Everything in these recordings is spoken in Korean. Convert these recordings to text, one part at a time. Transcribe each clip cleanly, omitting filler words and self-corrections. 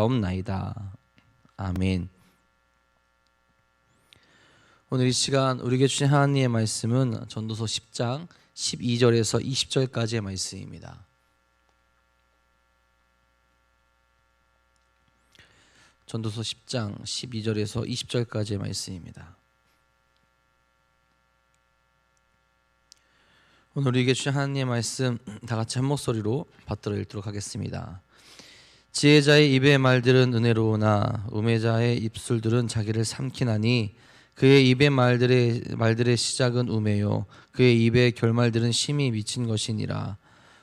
없나이다. 아멘. 오늘 이 시간 우리에게 주신 하나님의 말씀은 전도서 10장 12절에서 20절까지의 말씀입니다. 전도서 10장 12절에서 20절까지의 말씀입니다. 오늘 우리에게 주신 하나님의 말씀 다 같이 한 목소리로 받들어 읽도록 하겠습니다. 지혜자의 입의 말들은 은혜로우나 우매자의 입술들은 자기를 삼키나니 그의 입의 말들의 시작은 우매요 그의 입의 결말들은 심히 미친 것이니라.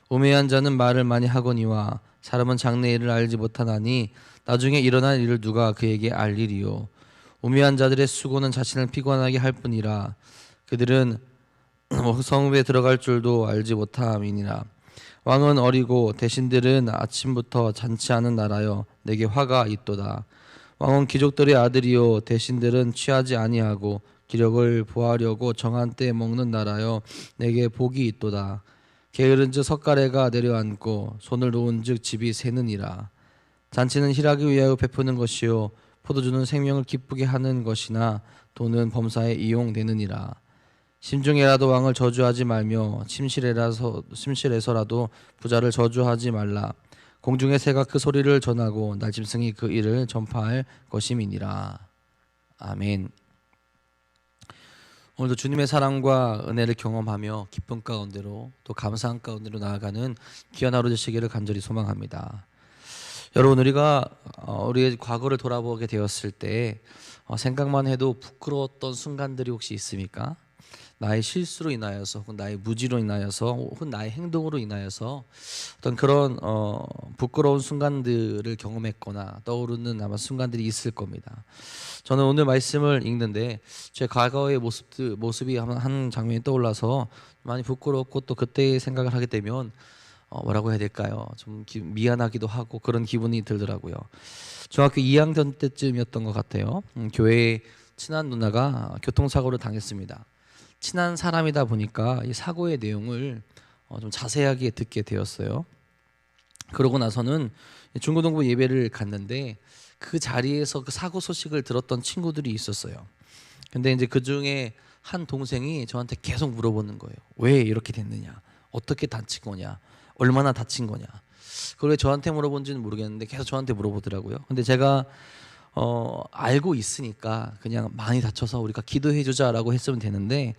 우매한 자는 말을 많이 하거니와 사람은 장래 일을 알지 못하나니 나중에 일어날 일을 누가 그에게 알리리요. 우매한 자들의 수고는 자신을 피곤하게 할 뿐이라 그들은 성읍에 들어갈 줄도 알지 못함이니라. 왕은 어리고 대신들은 아침부터 잔치하는 나라여 내게 화가 있도다. 왕은 귀족들의 아들이요 대신들은 취하지 아니하고 기력을 보하려고 정한 때에 먹는 나라여 내게 복이 있도다. 게으른즉 석가래가 내려앉고 손을 놓은즉 집이 새느니라. 잔치는 희락을 위하여 베푸는 것이요 포도주는 생명을 기쁘게 하는 것이나 돈은 범사에 이용되느니라. 심중에라도 왕을 저주하지 말며 침실에서라도 부자를 저주하지 말라. 공중의 새가 그 소리를 전하고 날짐승이 그 일을 전파할 것임이니라. 아멘. 오늘도 주님의 사랑과 은혜를 경험하며 기쁨 가운데로 또 감사한 가운데로 나아가는 귀한 하루 되시기를 간절히 소망합니다. 여러분, 우리가 우리의 과거를 돌아보게 되었을 때 생각만 해도 부끄러웠던 순간들이 혹시 있습니까? 나의 실수로 인하여서 혹은 나의 무지로 인하여서 혹은 나의 행동으로 인하여서 어떤 그런 부끄러운 순간들을 경험했거나 떠오르는 아마 순간들이 있을 겁니다. 저는 오늘 말씀을 읽는데 제 과거의 모습이 한 장면이 떠올라서 많이 부끄럽고 또 그때의 생각을 하게 되면 뭐라고 해야 될까요? 좀 미안하기도 하고 그런 기분이 들더라고요. 중학교 2학년 때쯤이었던 것 같아요. 교회에 친한 누나가 교통사고를 당했습니다. 친한 사람이다 보니까 이 사고의 내용을 좀 자세하게 듣게 되었어요. 그러고 나서는 중고등부 예배를 갔는데 그 자리에서 그 사고 소식을 들었던 친구들이 있었어요. 근데 이제 그 중에 한 동생이 저한테 계속 물어보는 거예요. 왜 이렇게 됐느냐? 어떻게 다친 거냐? 얼마나 다친 거냐? 그걸 왜 저한테 물어본지는 모르겠는데 계속 저한테 물어보더라고요. 근데 제가 알고 있으니까 그냥 많이 다쳐서 우리가 기도해 주자라고 했으면 되는데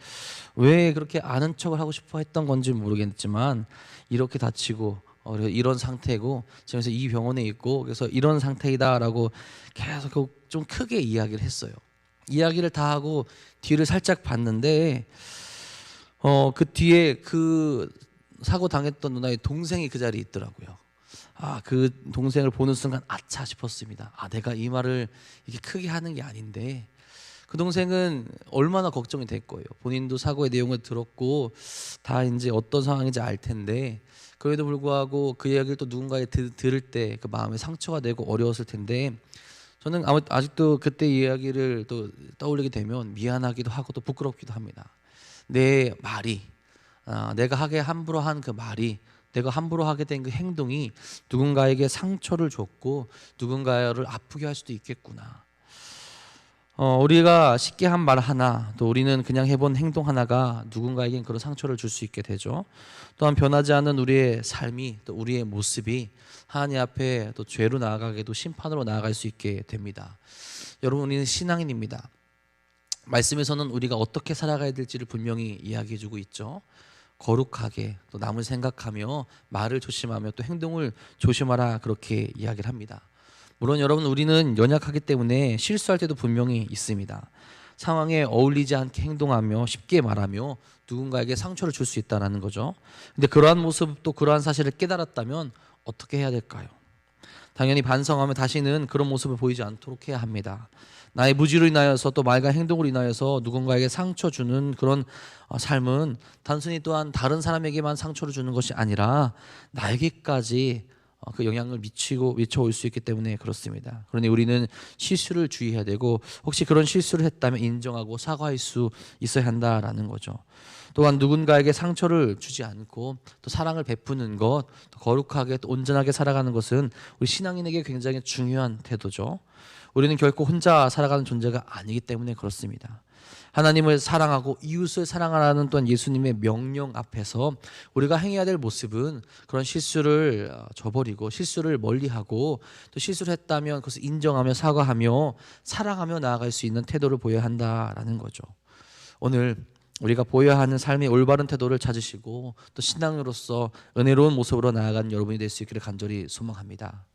왜 그렇게 아는 척을 하고 싶어 했던 건지 모르겠지만 이렇게 다치고 이런 상태고 지금 이 병원에 있고 그래서 이런 상태이다라고 계속 좀 크게 이야기를 했어요. 이야기를 다 하고 뒤를 살짝 봤는데 그 뒤에 그 사고 당했던 누나의 동생이 그 자리에 있더라고요. 그 동생을 보는 순간 아차 싶었습니다. 내가 이 말을 이렇게 크게 하는 게 아닌데 그 동생은 얼마나 걱정이 될 거예요. 본인도 사고의 내용을 들었고 다 이제 어떤 상황인지 알 텐데 그래도 불구하고 그 이야기를 또 누군가에 들을 때 그 마음에 상처가 되고 어려웠을 텐데 저는 아직도 그때 이야기를 또 떠올리게 되면 미안하기도 하고 또 부끄럽기도 합니다. 내 말이 내가 하게 함부로 한 그 말이 내가 함부로 하게 된 그 행동이 누군가에게 상처를 줬고 누군가를 아프게 할 수도 있겠구나. 우리가 쉽게 한 말 하나 또 우리는 그냥 해본 행동 하나가 누군가에겐 그런 상처를 줄 수 있게 되죠. 또한 변하지 않는 우리의 삶이 또 우리의 모습이 하나님 앞에 또 죄로 나아가게도 심판으로 나아갈 수 있게 됩니다. 여러분, 우리는 신앙인입니다. 말씀에서는 우리가 어떻게 살아가야 될지를 분명히 이야기해 주고 있죠. 거룩하게 또 남을 생각하며 말을 조심하며 또 행동을 조심하라 그렇게 이야기를 합니다. 물론 여러분, 우리는 연약하기 때문에 실수할 때도 분명히 있습니다. 상황에 어울리지 않게 행동하며 쉽게 말하며 누군가에게 상처를 줄 수 있다는 거죠. 근데 그러한 모습 또 그러한 사실을 깨달았다면 어떻게 해야 될까요? 당연히 반성하며 다시는 그런 모습을 보이지 않도록 해야 합니다. 나의 무지로 인하여서 또 말과 행동으로 인하여서 누군가에게 상처 주는 그런 삶은 단순히 또한 다른 사람에게만 상처를 주는 것이 아니라 나에게까지 그 영향을 미쳐올 수 있기 때문에 그렇습니다. 그러니 우리는 실수를 주의해야 되고 혹시 그런 실수를 했다면 인정하고 사과할 수 있어야 한다라는 거죠. 또한 누군가에게 상처를 주지 않고 또 사랑을 베푸는 것, 또 거룩하게 또 온전하게 살아가는 것은 우리 신앙인에게 굉장히 중요한 태도죠. 우리는 결코 혼자 살아가는 존재가 아니기 때문에 그렇습니다. 하나님을 사랑하고 이웃을 사랑하라는 또한 예수님의 명령 앞에서 우리가 행해야 될 모습은 그런 실수를 저버리고 실수를 멀리하고 또 실수를 했다면 그것을 인정하며 사과하며 사랑하며 나아갈 수 있는 태도를 보여야 한다라는 거죠. 오늘 우리가 보여야 하는 삶의 올바른 태도를 찾으시고 또 신앙으로서 은혜로운 모습으로 나아가는 여러분이 될 수 있기를 간절히 소망합니다.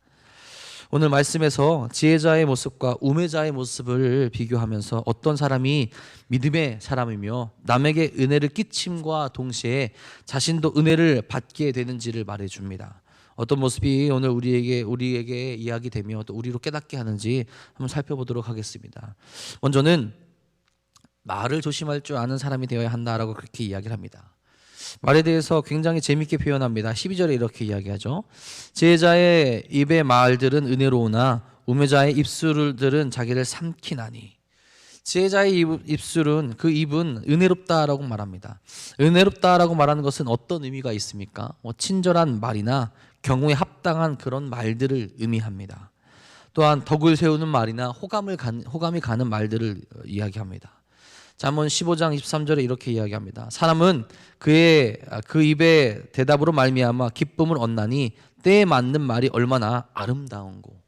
오늘 말씀에서 지혜자의 모습과 우매자의 모습을 비교하면서 어떤 사람이 믿음의 사람이며 남에게 은혜를 끼침과 동시에 자신도 은혜를 받게 되는지를 말해줍니다. 어떤 모습이 오늘 우리에게 이야기되며 또 우리로 깨닫게 하는지 한번 살펴보도록 하겠습니다. 먼저는 말을 조심할 줄 아는 사람이 되어야 한다라고 그렇게 이야기를 합니다. 말에 대해서 굉장히 재밌게 표현합니다. 12절에 이렇게 이야기하죠. 지혜자의 입의 말들은 은혜로우나 우매자의 입술들은 자기를 삼키나니. 지혜자의 입술은 그 입은 은혜롭다라고 말합니다. 은혜롭다라고 말하는 것은 어떤 의미가 있습니까? 친절한 말이나 경우에 합당한 그런 말들을 의미합니다. 또한 덕을 세우는 말이나 호감이 가는 말들을 이야기합니다. 잠언 15장 23절에 이렇게 이야기합니다. 사람은 그 입의 대답으로 말미암아 기쁨을 얻나니 때에 맞는 말이 얼마나 아름다운고.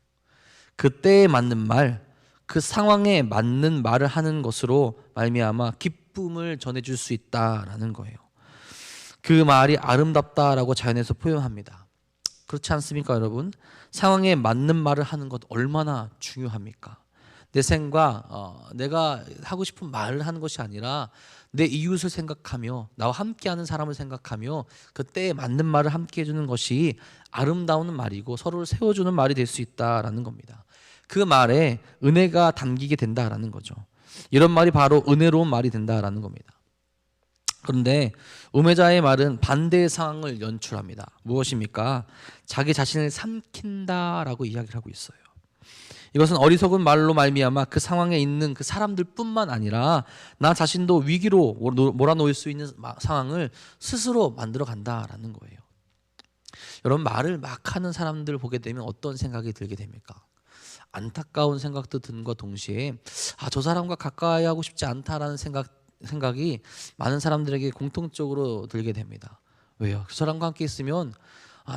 그 때에 맞는 말, 그 상황에 맞는 말을 하는 것으로 말미암아 기쁨을 전해줄 수 있다라는 거예요. 그 말이 아름답다라고 자연에서 표현합니다. 그렇지 않습니까, 여러분? 상황에 맞는 말을 하는 것 얼마나 중요합니까? 내 생과 내가 하고 싶은 말을 하는 것이 아니라 내 이웃을 생각하며 나와 함께하는 사람을 생각하며 그때에 맞는 말을 함께 해주는 것이 아름다운 말이고 서로를 세워주는 말이 될 수 있다라는 겁니다. 그 말에 은혜가 담기게 된다라는 거죠. 이런 말이 바로 은혜로운 말이 된다라는 겁니다. 그런데 우매자의 말은 반대의 상황을 연출합니다. 무엇입니까? 자기 자신을 삼킨다라고 이야기를 하고 있어요. 이것은 어리석은 말로 말미암아 그 상황에 있는 그 사람들뿐만 아니라 나 자신도 위기로 몰아놓을 수 있는 상황을 스스로 만들어 간다라는 거예요. 여러분, 말을 막 하는 사람들 보게 되면 어떤 생각이 들게 됩니까? 안타까운 생각도 든과 동시에 저 사람과 가까이 하고 싶지 않다라는 생각이 많은 사람들에게 공통적으로 들게 됩니다. 왜요? 그 사람과 함께 있으면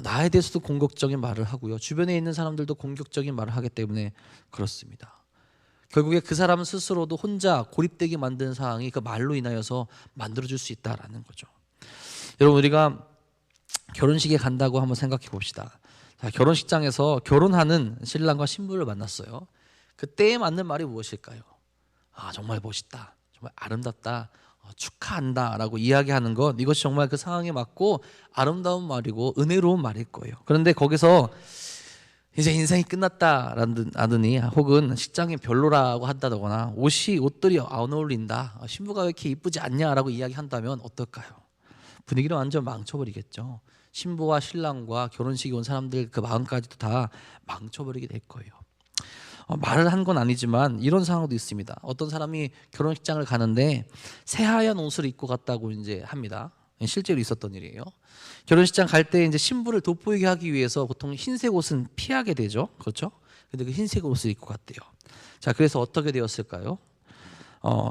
나에 대해서도 공격적인 말을 하고요. 주변에 있는 사람들도 공격적인 말을 하기 때문에 그렇습니다. 결국에 그 사람 스스로도 혼자 고립되게 만드는 상황이 그 말로 인하여서 만들어줄 수 있다라는 거죠. 여러분, 우리가 결혼식에 간다고 한번 생각해 봅시다. 자, 결혼식장에서 결혼하는 신랑과 신부를 만났어요. 그때에 맞는 말이 무엇일까요? 정말 멋있다, 정말 아름답다, 축하한다 라고 이야기하는 것, 이것이 정말 그 상황에 맞고 아름다운 말이고 은혜로운 말일 거예요. 그런데 거기서 이제 인생이 끝났다라더니 혹은 식장이 별로라고 한다거나 옷들이 안 어울린다, 신부가 왜 이렇게 이쁘지 않냐라고 이야기한다면 어떨까요? 분위기를 완전 망쳐버리겠죠. 신부와 신랑과 결혼식에 온 사람들 그 마음까지도 다 망쳐버리게 될 거예요. 말을 한 건 아니지만 이런 상황도 있습니다. 어떤 사람이 결혼식장을 가는데 새하얀 옷을 입고 갔다고 이제 합니다. 실제로 있었던 일이에요. 결혼식장 갈 때 이제 신부를 돋보이게 하기 위해서 보통 흰색 옷은 피하게 되죠, 그렇죠? 근데 그 흰색 옷을 입고 갔대요. 자, 그래서 어떻게 되었을까요?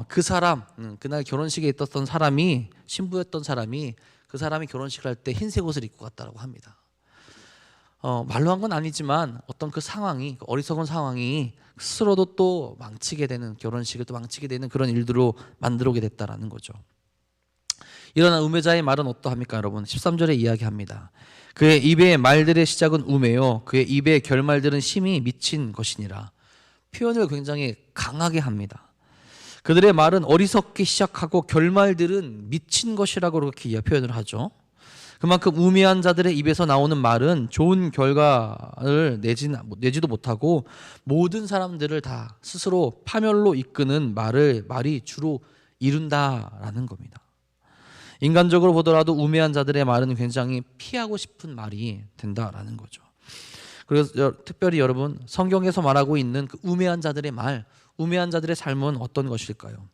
그 사람, 그날 결혼식에 있었던 사람이, 신부였던 사람이 그 사람이 결혼식을 할 때 흰색 옷을 입고 갔다고 합니다. 말로 한 건 아니지만 어떤 그 상황이, 어리석은 상황이 스스로도 또 망치게 되는, 결혼식을 또 망치게 되는 그런 일들로 만들어오게 됐다라는 거죠. 일어난 우매자의 말은 어떠합니까, 여러분? 13절에 이야기합니다. 그의 입의 말들의 시작은 우매요, 그의 입의 결말들은 심히 미친 것이니라. 표현을 굉장히 강하게 합니다. 그들의 말은 어리석게 시작하고 결말들은 미친 것이라고 그렇게 표현을 하죠. 그만큼 우매한 자들의 입에서 나오는 말은 좋은 결과를 내지도 못하고 모든 사람들을 다 스스로 파멸로 이끄는 말이 주로 이룬다라는 겁니다. 인간적으로 보더라도 우매한 자들의 말은 굉장히 피하고 싶은 말이 된다라는 거죠. 그래서 특별히 여러분, 성경에서 말하고 있는 그 우매한 자들의 말, 우매한 자들의 삶은 어떤 것일까요?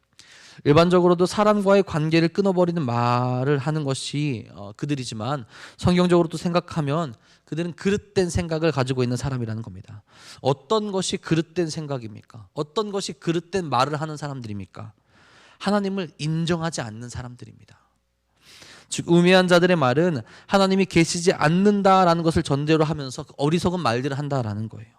일반적으로도 사람과의 관계를 끊어버리는 말을 하는 것이 그들이지만 성경적으로도 생각하면 그들은 그릇된 생각을 가지고 있는 사람이라는 겁니다. 어떤 것이 그릇된 생각입니까? 어떤 것이 그릇된 말을 하는 사람들입니까? 하나님을 인정하지 않는 사람들입니다. 즉 우매한 자들의 말은 하나님이 계시지 않는다라는 것을 전제로 하면서 어리석은 말들을 한다라는 거예요.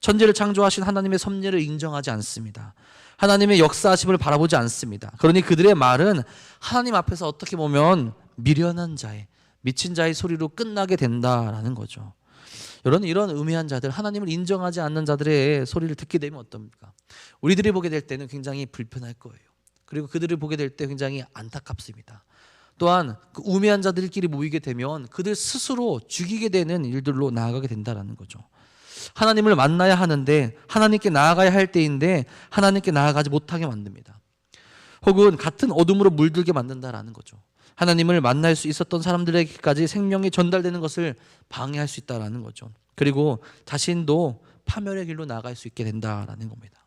천지를 창조하신 하나님의 섭리를 인정하지 않습니다. 하나님의 역사하심을 바라보지 않습니다. 그러니 그들의 말은 하나님 앞에서 어떻게 보면 미련한 자의, 미친 자의 소리로 끝나게 된다라는 거죠. 이런 우매한 자들, 하나님을 인정하지 않는 자들의 소리를 듣게 되면 어떻습니까? 우리들이 보게 될 때는 굉장히 불편할 거예요. 그리고 그들을 보게 될 때 굉장히 안타깝습니다. 또한 그 우매한 자들끼리 모이게 되면 그들 스스로 죽이게 되는 일들로 나아가게 된다는 거죠. 하나님을 만나야 하는데 하나님께 나아가야 할 때인데 하나님께 나아가지 못하게 만듭니다. 혹은 같은 어둠으로 물들게 만든다라는 거죠. 하나님을 만날 수 있었던 사람들에게까지 생명이 전달되는 것을 방해할 수 있다라는 거죠. 그리고 자신도 파멸의 길로 나아갈 수 있게 된다라는 겁니다.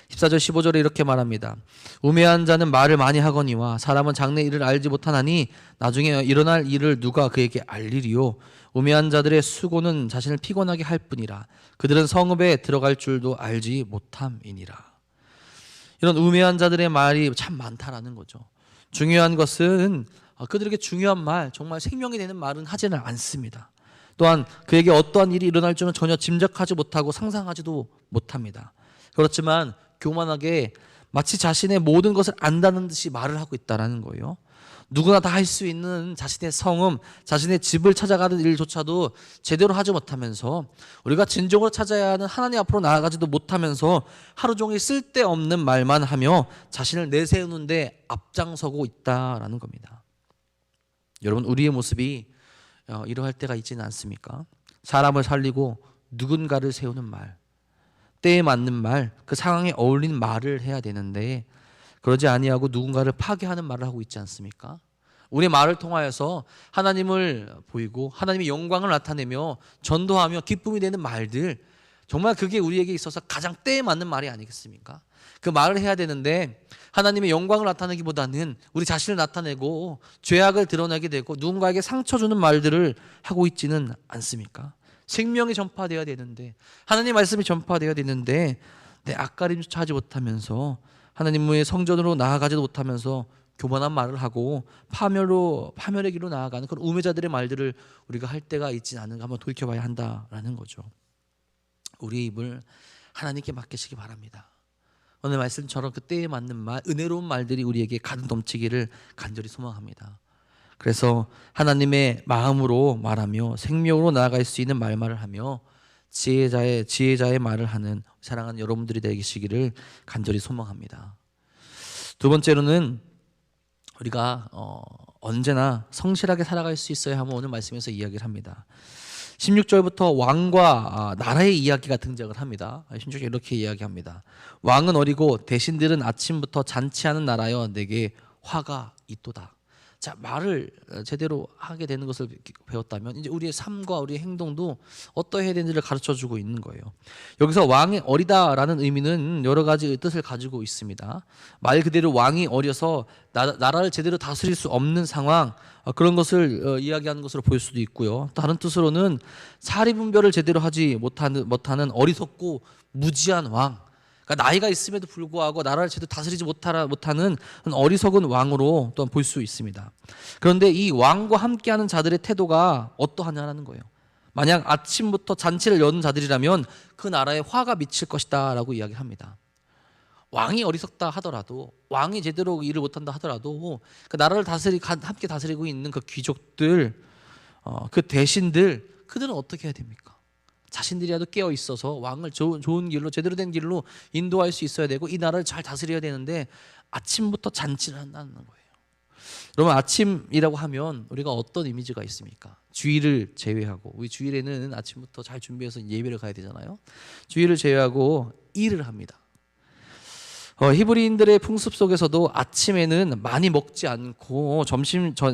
14절 15절에 이렇게 말합니다. 우매한 자는 말을 많이 하거니와 사람은 장래 일을 알지 못하나니 나중에 일어날 일을 누가 그에게 알리리요. 우매한 자들의 수고는 자신을 피곤하게 할 뿐이라 그들은 성읍에 들어갈 줄도 알지 못함이니라. 이런 우매한 자들의 말이 참 많다라는 거죠. 중요한 것은 그들에게 중요한 말, 정말 생명이 되는 말은 하지는 않습니다. 또한 그에게 어떠한 일이 일어날 줄은 전혀 짐작하지 못하고 상상하지도 못합니다. 그렇지만 교만하게 마치 자신의 모든 것을 안다는 듯이 말을 하고 있다는 거예요. 누구나 다 할 수 있는 자신의 성음, 자신의 집을 찾아가는 일조차도 제대로 하지 못하면서 우리가 진정으로 찾아야 하는 하나님 앞으로 나아가지도 못하면서 하루 종일 쓸데없는 말만 하며 자신을 내세우는 데 앞장서고 있다라는 겁니다. 여러분, 우리의 모습이 이러할 때가 있지는 않습니까? 사람을 살리고 누군가를 세우는 말, 때에 맞는 말, 그 상황에 어울리는 말을 해야 되는데 그러지 아니하고 누군가를 파괴하는 말을 하고 있지 않습니까? 우리의 말을 통하여서 하나님을 보이고 하나님의 영광을 나타내며 전도하며 기쁨이 되는 말들, 정말 그게 우리에게 있어서 가장 때에 맞는 말이 아니겠습니까? 그 말을 해야 되는데 하나님의 영광을 나타내기보다는 우리 자신을 나타내고 죄악을 드러내게 되고 누군가에게 상처 주는 말들을 하고 있지는 않습니까? 생명이 전파되어야 되는데 하나님의 말씀이 전파되어야 되는데 내 앞가림조차 하지 못하면서 하나님의 성전으로 나아가지도 못하면서 교만한 말을 하고 파멸의 길로 나아가는 그런 우매자들의 말들을 우리가 할 때가 있지 않은가 한번 돌이켜봐야 한다라는 거죠. 우리의 입을 하나님께 맡기시기 바랍니다. 오늘 말씀처럼 그때에 맞는 말, 은혜로운 말들이 우리에게 가득 넘치기를 간절히 소망합니다. 그래서 하나님의 마음으로 말하며 생명으로 나아갈 수 있는 말을 하며 지혜자의 말을 하는 사랑하는 여러분들이 되시기를 간절히 소망합니다. 두 번째로는 우리가 언제나 성실하게 살아갈 수 있어야 하면 오늘 말씀에서 이야기를 합니다. 16절부터 왕과 나라의 이야기가 등장을 합니다. 16절 이렇게 이야기합니다. 왕은 어리고 대신들은 아침부터 잔치하는 나라여 내게 화가 있도다. 자, 말을 제대로 하게 되는 것을 배웠다면 이제 우리의 삶과 우리의 행동도 어떠해야 되는지를 가르쳐주고 있는 거예요. 여기서 왕이 어리다라는 의미는 여러 가지 뜻을 가지고 있습니다. 말 그대로 왕이 어려서 나라를 제대로 다스릴 수 없는 상황, 그런 것을 이야기하는 것으로 보일 수도 있고요. 다른 뜻으로는 사리분별을 제대로 하지 못하는 어리석고 무지한 왕, 그러니까 나이가 있음에도 불구하고 나라를 제대로 다스리지 못하는 어리석은 왕으로 또한 볼 수 있습니다. 그런데 이 왕과 함께하는 자들의 태도가 어떠하냐는 거예요. 만약 아침부터 잔치를 여는 자들이라면 그 나라에 화가 미칠 것이다 라고 이야기합니다. 왕이 어리석다 하더라도, 왕이 제대로 일을 못한다 하더라도 그 나라를 함께 다스리고 있는 그 귀족들, 그 대신들, 그들은 어떻게 해야 됩니까? 자신들이라도 깨어 있어서 왕을 좋은 길로, 제대로 된 길로 인도할 수 있어야 되고 이 나라를 잘 다스려야 되는데 아침부터 잔치를 한다는 거예요. 여러분, 아침이라고 하면 우리가 어떤 이미지가 있습니까? 주일을 제외하고, 우리 주일에는 아침부터 잘 준비해서 예배를 가야 되잖아요. 주일을 제외하고 일을 합니다. 히브리인들의 풍습 속에서도 아침에는 많이 먹지 않고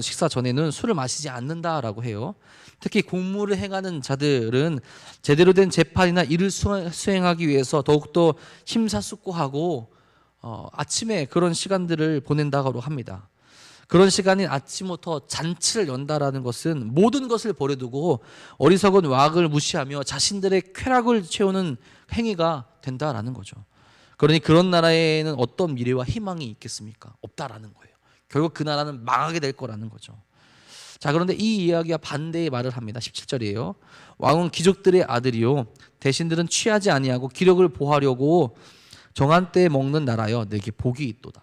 식사 전에는 술을 마시지 않는다라고 해요. 특히 공무를 행하는 자들은 제대로 된 재판이나 일을 수행하기 위해서 더욱더 심사숙고하고 아침에 그런 시간들을 보낸다고 합니다. 그런 시간인 아침부터 잔치를 연다라는 것은 모든 것을 버려두고 어리석은 왕을 무시하며 자신들의 쾌락을 채우는 행위가 된다라는 거죠. 그러니 그런 나라에는 어떤 미래와 희망이 있겠습니까? 없다라는 거예요. 결국 그 나라는 망하게 될 거라는 거죠. 자, 그런데 이 이야기와 반대의 말을 합니다. 17절이에요. 왕은 귀족들의 아들이요 대신들은 취하지 아니하고 기력을 보하려고 정한 때에 먹는 나라여 내게 복이 있도다.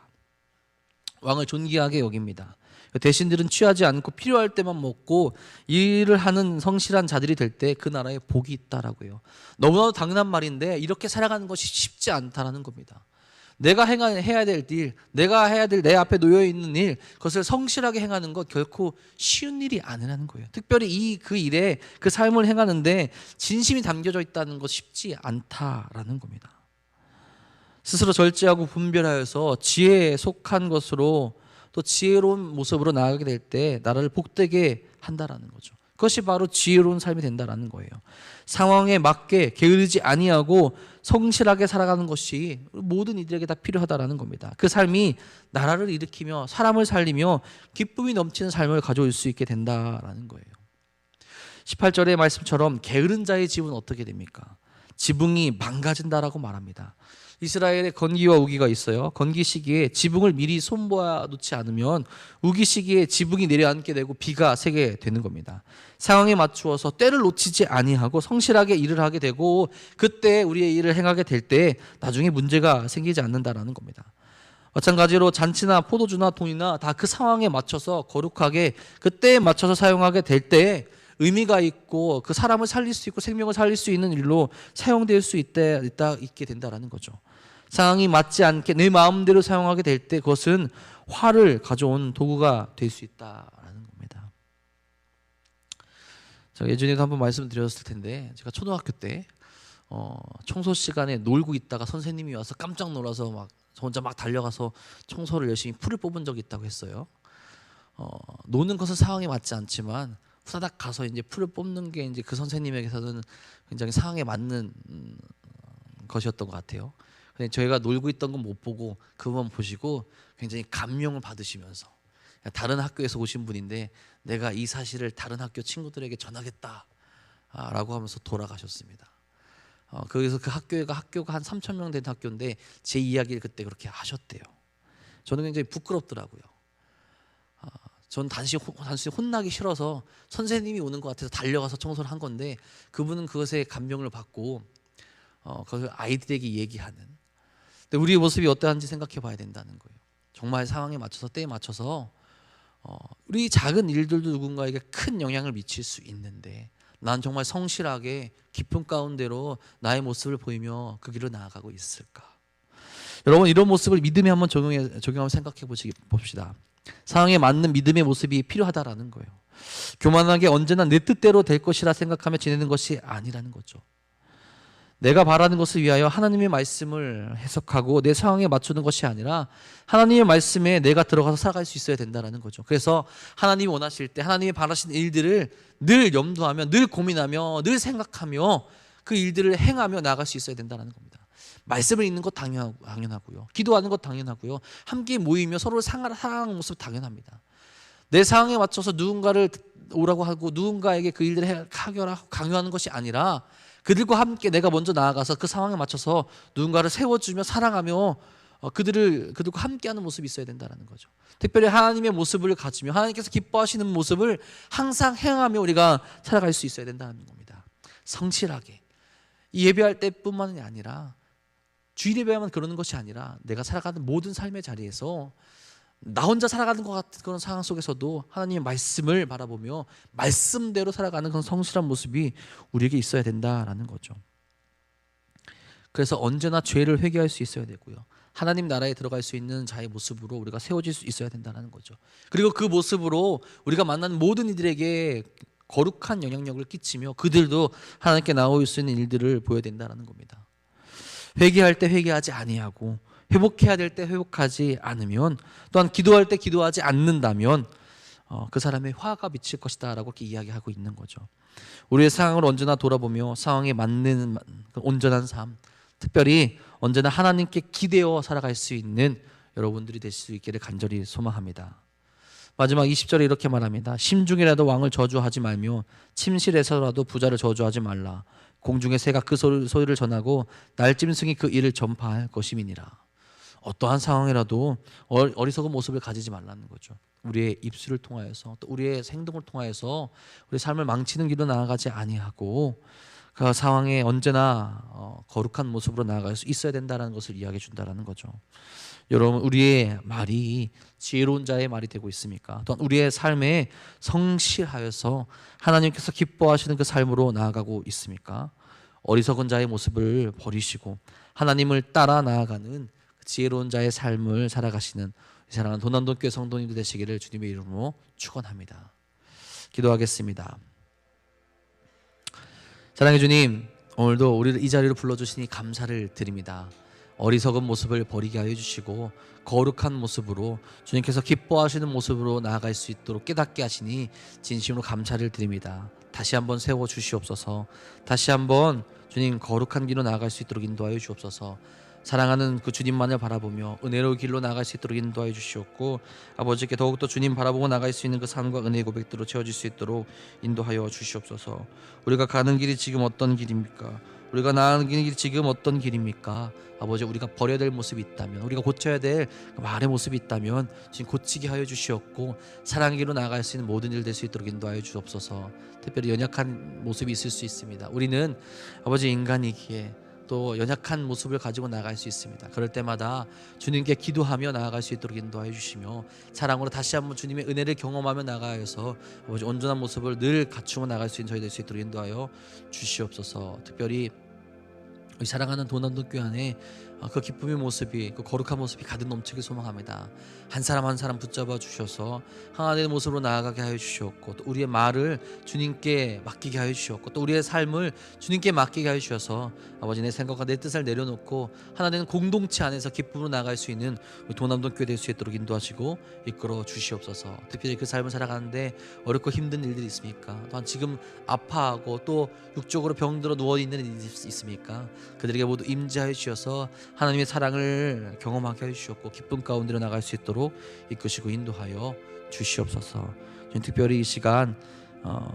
왕을 존귀하게 여깁니다. 대신들은 취하지 않고 필요할 때만 먹고 일을 하는 성실한 자들이 될 때 그 나라에 복이 있다라고 해요. 너무나도 당연한 말인데 이렇게 살아가는 것이 쉽지 않다라는 겁니다. 내가 해야 될 일, 내가 해야 될 내 앞에 놓여 있는 일, 그것을 성실하게 행하는 것 결코 쉬운 일이 아니라는 거예요. 특별히 그 일에 그 삶을 행하는데 진심이 담겨져 있다는 것 쉽지 않다라는 겁니다. 스스로 절제하고 분별하여서 지혜에 속한 것으로 또 지혜로운 모습으로 나아가게 될 때 나라를 복되게 한다라는 거죠. 그것이 바로 지혜로운 삶이 된다라는 거예요. 상황에 맞게 게으르지 아니하고 성실하게 살아가는 것이 모든 이들에게 다 필요하다라는 겁니다. 그 삶이 나라를 일으키며 사람을 살리며 기쁨이 넘치는 삶을 가져올 수 있게 된다라는 거예요. 18절의 말씀처럼 게으른 자의 집은 어떻게 됩니까? 지붕이 망가진다라고 말합니다. 이스라엘에 건기와 우기가 있어요. 건기 시기에 지붕을 미리 손보아 놓지 않으면 우기 시기에 지붕이 내려앉게 되고 비가 새게 되는 겁니다. 상황에 맞추어서 때를 놓치지 아니하고 성실하게 일을 하게 되고 그때 우리의 일을 행하게 될 때 나중에 문제가 생기지 않는다라는 겁니다. 마찬가지로 잔치나 포도주나 돈이나 다 그 상황에 맞춰서 거룩하게 그때에 맞춰서 사용하게 될 때 의미가 있고 그 사람을 살릴 수 있고 생명을 살릴 수 있는 일로 사용될 수 있게 된다라는 거죠. 상황이 맞지 않게 내 마음대로 사용하게 될 때 그것은 화를 가져온 도구가 될 수 있다라는 겁니다. 제가 예전에도 한번 말씀드렸을 텐데 제가 초등학교 때 청소 시간에 놀고 있다가 선생님이 와서 깜짝 놀라서 막 저 혼자 막 달려가서 청소를 열심히 풀을 뽑은 적이 있다고 했어요. 노는 것은 상황에 맞지 않지만 후다닥 가서 이제 풀을 뽑는 게 이제 그 선생님에게서는 굉장히 상황에 맞는 것이었던 것 같아요. 근데 저희가 놀고 있던 건 못 보고 그것만 보시고 굉장히 감명을 받으시면서 다른 학교에서 오신 분인데 내가 이 사실을 다른 학교 친구들에게 전하겠다라고 하면서 돌아가셨습니다. 거기서 그 학교가 한 3,000명 된 학교인데 제 이야기를 그때 그렇게 하셨대요. 저는 굉장히 부끄럽더라고요. 전 단순히 혼나기 싫어서 선생님이 오는 것 같아서 달려가서 청소를 한 건데 그분은 그것에 감명을 받고 그것을 아이들에게 얘기하는. 근데 우리의 모습이 어떠한지 생각해 봐야 된다는 거예요. 정말 상황에 맞춰서 때에 맞춰서 우리 작은 일들도 누군가에게 큰 영향을 미칠 수 있는데 난 정말 성실하게 깊은 가운데로 나의 모습을 보이며 그 길을 나아가고 있을까? 여러분 이런 모습을 믿음에 한번 적용하면 생각해 봅시다. 상황에 맞는 믿음의 모습이 필요하다라는 거예요. 교만하게 언제나 내 뜻대로 될 것이라 생각하며 지내는 것이 아니라는 거죠. 내가 바라는 것을 위하여 하나님의 말씀을 해석하고 내 상황에 맞추는 것이 아니라 하나님의 말씀에 내가 들어가서 살아갈 수 있어야 된다는 거죠. 그래서 하나님이 원하실 때 하나님이 바라시는 일들을 늘 염두하며 늘 고민하며 늘 생각하며 그 일들을 행하며 나아갈 수 있어야 된다는 겁니다. 말씀을 읽는 것 당연하고요. 기도하는 것 당연하고요. 함께 모이며 서로를 사랑하는 모습 당연합니다. 내 상황에 맞춰서 누군가를 오라고 하고 누군가에게 그 일들을 하게 강요하는 것이 아니라 그들과 함께 내가 먼저 나아가서 그 상황에 맞춰서 누군가를 세워주며 사랑하며 그들과 함께하는 모습이 있어야 된다는 거죠. 특별히 하나님의 모습을 가지며 하나님께서 기뻐하시는 모습을 항상 행하며 우리가 살아갈 수 있어야 된다는 겁니다. 성실하게 예배할 때뿐만이 아니라 주일 예배만 그러는 것이 아니라 내가 살아가는 모든 삶의 자리에서 나 혼자 살아가는 것 같은 그런 상황 속에서도 하나님의 말씀을 바라보며 말씀대로 살아가는 그런 성실한 모습이 우리에게 있어야 된다라는 거죠. 그래서 언제나 죄를 회개할 수 있어야 되고요. 하나님 나라에 들어갈 수 있는 자의 모습으로 우리가 세워질 수 있어야 된다는 거죠. 그리고 그 모습으로 우리가 만나는 모든 이들에게 거룩한 영향력을 끼치며 그들도 하나님께 나올 수 있는 일들을 보여야 된다는 겁니다. 회개할 때 회개하지 아니하고 회복해야 될 때 회복하지 않으면 또한 기도할 때 기도하지 않는다면 그 사람의 화가 미칠 것이다 라고 이렇게 이야기하고 있는 거죠. 우리의 상황을 언제나 돌아보며 상황에 맞는 온전한 삶, 특별히 언제나 하나님께 기대어 살아갈 수 있는 여러분들이 될 수 있기를 간절히 소망합니다. 마지막 20절에 이렇게 말합니다. 심중이라도 왕을 저주하지 말며 침실에서라도 부자를 저주하지 말라. 공중의 새가 그 소리를 전하고 날짐승이 그 일을 전파할 것임이니라. 어떠한 상황이라도 어리석은 모습을 가지지 말라는 거죠. 우리의 입술을 통하여서 또 우리의 행동을 통하여서 우리 삶을 망치는 길로 나아가지 아니하고 그 상황에 언제나 거룩한 모습으로 나아갈 수 있어야 된다는 것을 이야기해 준다는 거죠. 여러분, 우리의 말이 지혜로운 자의 말이 되고 있습니까? 또한 우리의 삶에 성실하여서 하나님께서 기뻐하시는 그 삶으로 나아가고 있습니까? 어리석은 자의 모습을 버리시고 하나님을 따라 나아가는 지혜로운 자의 삶을 살아가시는 사랑하는 도남동교회 성도님들 되시기를 주님의 이름으로 축원합니다. 기도하겠습니다. 사랑해 주님, 오늘도 우리를 이 자리로 불러주시니 감사를 드립니다. 어리석은 모습을 버리게 하여 주시고 거룩한 모습으로 주님께서 기뻐하시는 모습으로 나아갈 수 있도록 깨닫게 하시니 진심으로 감사를 드립니다. 다시 한번 세워 주시옵소서. 다시 한번 주님 거룩한 길로 나아갈 수 있도록 인도하여 주옵소서. 사랑하는 그 주님만을 바라보며 은혜로운 길로 나아갈 수 있도록 인도하여 주시옵고 아버지께 더욱더 주님 바라보고 나아갈 수 있는 그 삶과 은혜의 고백들로 채워질 수 있도록 인도하여 주시옵소서. 우리가 가는 길이 지금 어떤 길입니까? 우리가 나아가는 길이 지금 어떤 길입니까? 아버지, 우리가 버려야 될 모습이 있다면, 우리가 고쳐야 될 말의 모습이 있다면 지금 고치게 하여 주시옵고 사랑의 길로 나아갈 수 있는 모든 일 될 수 있도록 인도하여 주옵소서. 특별히 연약한 모습이 있을 수 있습니다. 우리는 아버지 인간이기에 또 연약한 모습을 가지고 나아갈 수 있습니다. 그럴 때마다 주님께 기도하며 나아갈 수 있도록 인도하여 주시며 사랑으로 다시 한번 주님의 은혜를 경험하며 나아가서 아버지 온전한 모습을 늘 갖추며 나아갈 수 있는 저희 될 수 있도록 인도하여 주시옵소서. 특별히 우리 사랑하는 도남동교회 안에 그 기쁨의 모습이, 그 거룩한 모습이 가득 넘치길 소망합니다. 한 사람 한 사람 붙잡아 주셔서 하나 되는 모습으로 나아가게 하여 주시옵고 또 우리의 말을 주님께 맡기게 하여 주시옵고 또 우리의 삶을 주님께 맡기게 하여 주셔서 아버지 내 생각과 내 뜻을 내려놓고 하나 되는 공동체 안에서 기쁨으로 나아갈 수 있는 우리 도남동교회 될 수 있도록 인도하시고 이끌어 주시옵소서. 특별히 그 삶을 살아가는데 어렵고 힘든 일들이 있습니까? 또한 지금 아파하고 또 육적으로 병들어 누워있는 일이 있습니까? 그들에게 모두 임재하여 주셔서 하나님의 사랑을 경험하게 해주시옵고 기쁨 가운데로 나갈 수 있도록 이끄시고 인도하여 주시옵소서. 저는 특별히 이 시간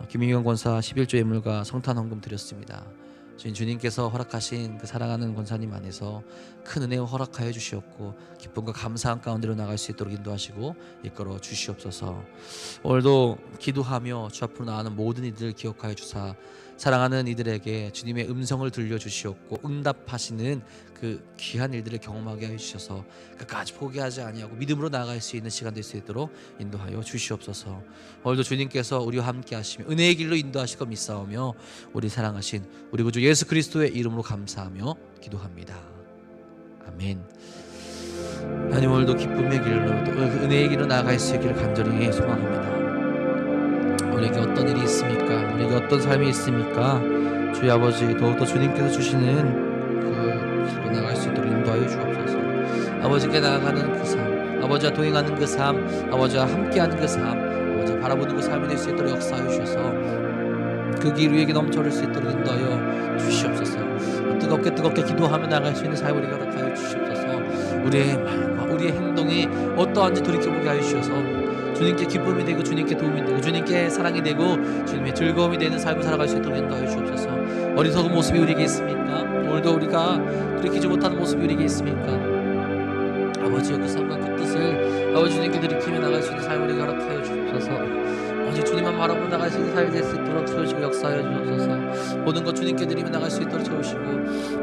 김인경 권사 11조 예물과 성탄 헌금 드렸습니다. 주님께서 허락하신 그 사랑하는 권사님 안에서 큰 은혜 허락하여 주시옵고 기쁨과 감사한 가운데로 나갈 수 있도록 인도하시고 이끌어 주시옵소서. 오늘도 기도하며 주 앞으로 나가는 모든 이들을 기억하여 주사 사랑하는 이들에게 주님의 음성을 들려주시옵고 응답하시는 그 귀한 일들을 경험하게 해주셔서 끝까지 포기하지 아니하고 믿음으로 나아갈 수 있는 시간 될 수 있도록 인도하여 주시옵소서. 오늘도 주님께서 우리와 함께 하시며 은혜의 길로 인도하실 것 믿사오며 우리 사랑하신 우리 구주 예수 그리스도의 이름으로 감사하며 기도합니다. 아멘. 하나님, 오늘도 기쁨의 길로 또 은혜의 길로 나아갈 수 있기를 간절히 소망합니다. 우리에게 어떤 일이 있습니까? 우리에게 어떤 삶이 있습니까? 주의 아버지, 더욱더 주님께서 주시는 그 길로 나갈 수 있도록 인도하여 주옵소서. 아버지께 나아가는 그 삶, 아버지와 동행하는 그 삶, 아버지와 함께하는 그 삶, 아버지 바라보는 그 삶이 될 수 있도록 역사하여 주셔서 그 길 위에게 넘쳐올 수 있도록 인도하여 주시옵소서. 뜨겁게 기도하며 나갈 수 있는 삶을 허락하여 주시옵소서. 우리의 말과 우리의 행동이 어떠한지 돌이켜보게 하여 주셔서 주님께 기쁨이 되고 주님께 도움이 되고 주님께 사랑이 되고 주님의 즐거움이 되는 삶을 살아갈 수 있도록 인도하여 주옵소서. 어리석은 모습이 우리에게 있습니까? 오늘도 우리가 돌이키지 못하는 모습이 우리에게 있습니까? 아버지의 그 삶과 그 뜻을 아버지 주님께 돌이키며 나갈 수 있는 삶을 허락하여 주옵소서. 아버지 주님만 바라보고 나갈 수 있는 삶이 될 수 있도록 세우시고 역사하여 주옵소서. 모든 것 주님께 드리며 나갈 수 있도록 채우시고